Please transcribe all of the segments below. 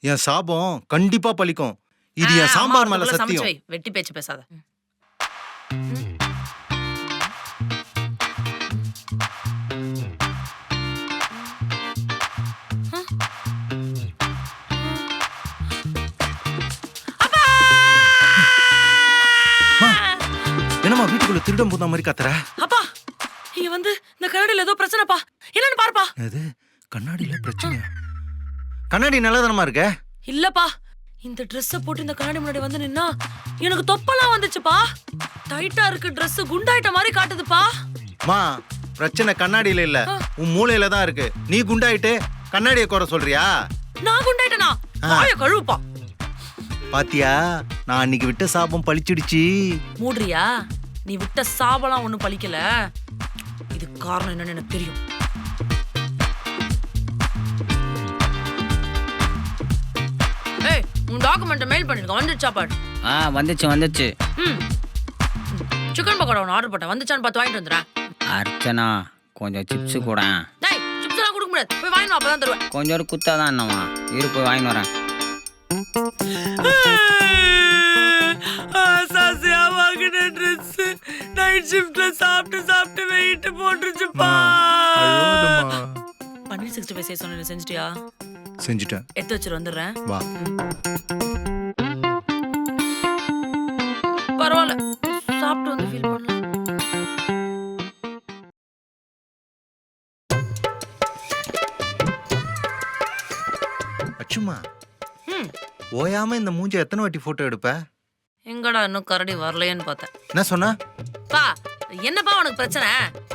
என் சாபம் கண்டிப்பா பலிக்கும். இது என் சாம்பார் மேல சத்தியம். வெட்டி பேச்சு பேசாத. என்னம்மா வீட்டுக்குள்ள திருடம் போன மாதிரி கத்துற? அப்பா இங்க வந்து இந்த கண்ணாடியில ஏதோ பிரச்சனைப்பா. என்னன்னு பாருப்பா. எது கண்ணாடியில பிரச்சனை? கண்ணாடி நல்லதானமா இருக்க? இல்லப்பா இந்த ட்ரெஸ்ஸ போட்டு இந்த கண்ணாடி முன்னாடி வந்து நின்னா எனக்கு தொப்பலாம் வந்துச்சுப்பா. டைட்டா இருக்கு ட்ரெஸ், குண்டாயிட்ட மாதிரி காட்டுதுப்பா. மா பிரச்சனை கண்ணாடியில இல்ல, உன் மூளையில தான் இருக்கு. நீ குண்டாயிட்டு கண்ணாடியை குறை சொல்றியா? நான் குண்டாயிட்டனா? வாய கழுவுப்பா. பாத்தியா நான் அன்னைக்கு விட்ட சாபம் பழிச்சிடுச்சு. மூடுறியா? நீ விட்ட சாபலாம் ஒண்ணும் பழிக்கல. இது காரணம் என்னன்னு எனக்கு தெரியும். ஏய் உன் டாக்குமெண்ட்டை மெயில் பண்ணிருக்க, வந்துச்சா பாரு? வந்துச்சு. சிக்கன் பக்கோடா ஒன்று ஆர்டர் போட்டேன், வந்துச்சான்னு பார்த்து வாங்கிட்டு வந்துடுறேன். அர்ச்சனா கொஞ்சம் சிப்ஸ் கூட. டேய் சிப்ஸ்லாம் கொடுக்க முடியாது, போய் வாங்கிட்டு வா, அப்பதான் தருவேன். கொஞ்சம் குத்தாதான் என்னவா இரு, போய் வாங்கிட்டு வரேன். சாசியா வாங்கின ட்ரெஸ் நைட் ஷிஃப்ட்ல சாப்பிட்டு வெயிட் போட்டுருச்சுப்பா. பன்னீர் 65 செய்ய சொன்னேன், செஞ்சுட்டியா? செஞ்சுட்டேன். எடுத்து வச்சுட்டு வந்துடுறேன். வா. பரவாயில்ல, சாப்பிட்டு வந்து ஃபீல் பண்ணலாம். அச்சுமா ஓயாம இந்த மூஞ்ச எத்தனை வாட்டி போட்டோ எடுப்ப? எங்கடா இன்னும் கரடி வரலையேன்னு பார்த்தேன். என்ன சொன்ன? பா என்னப்பா உனக்கு பிரச்சனை?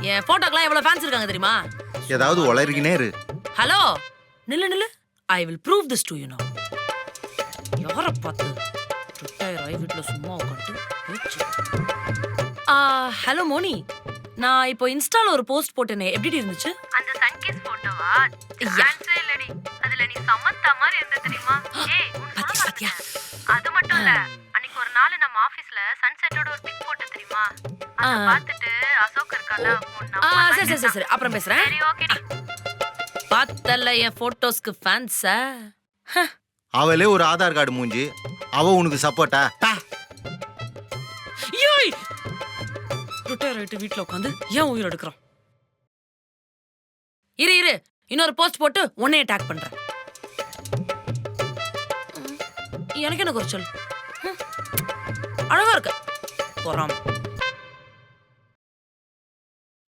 என் போட்டோக்கெல்லாம் எவ்வளவு ஃபேன்ஸ் இருக்காங்க தெரியுமா? ஏதாவது உளறிக்கினே இரு. ஹலோ நில்லு, I will prove this to you நவ. யாரை பார்த்து ரிட்டையர் ஆகி வீட்டில் சும்மா உட்காந்து பேச்சு. ஹலோ மோனி, நான் இப்போ இன்ஸ்டால ஒரு போஸ்ட் போட்டேனே, எப்படி இருந்துச்சு? அந்த சன்கிஸ் போட்டோவா? சான்ஸே இல்லடி. அதுல நீ சமத்தா மாதிரி இருந்த தெரியுமா? ஏய் பாத்தியா? அது மட்டும் இல்ல, அன்னைக்கு ஒரு நாள் நம்ம ஆபீஸ்ல சன்செட்டோட ஒரு பிக் போட்டு தெரியுமா? அத பார்த்துட்டு அசோக் இருக்கால சரி அப்புறம் பேசுறேன். சரி ஓகேடி. பார்த்தல என் போட்டோஸ்க்கு ஃபேன்ஸா? அவளே ஒரு ஆதார் கார்டு மூஞ்சி, அவ உனக்கு சப்போர்ட்டா? ஏய் ரிட்டையர் ஆயிட்டு வீட்ல உட்காந்து ஏன் உயிர் எடுக்கிறான்? இரு இன்னொரு போஸ்ட் போட்டு உன்னையே டேக் பண்றேன். எனக்கு என்ன குறைச்சல்? அழகா இருக்க போறாம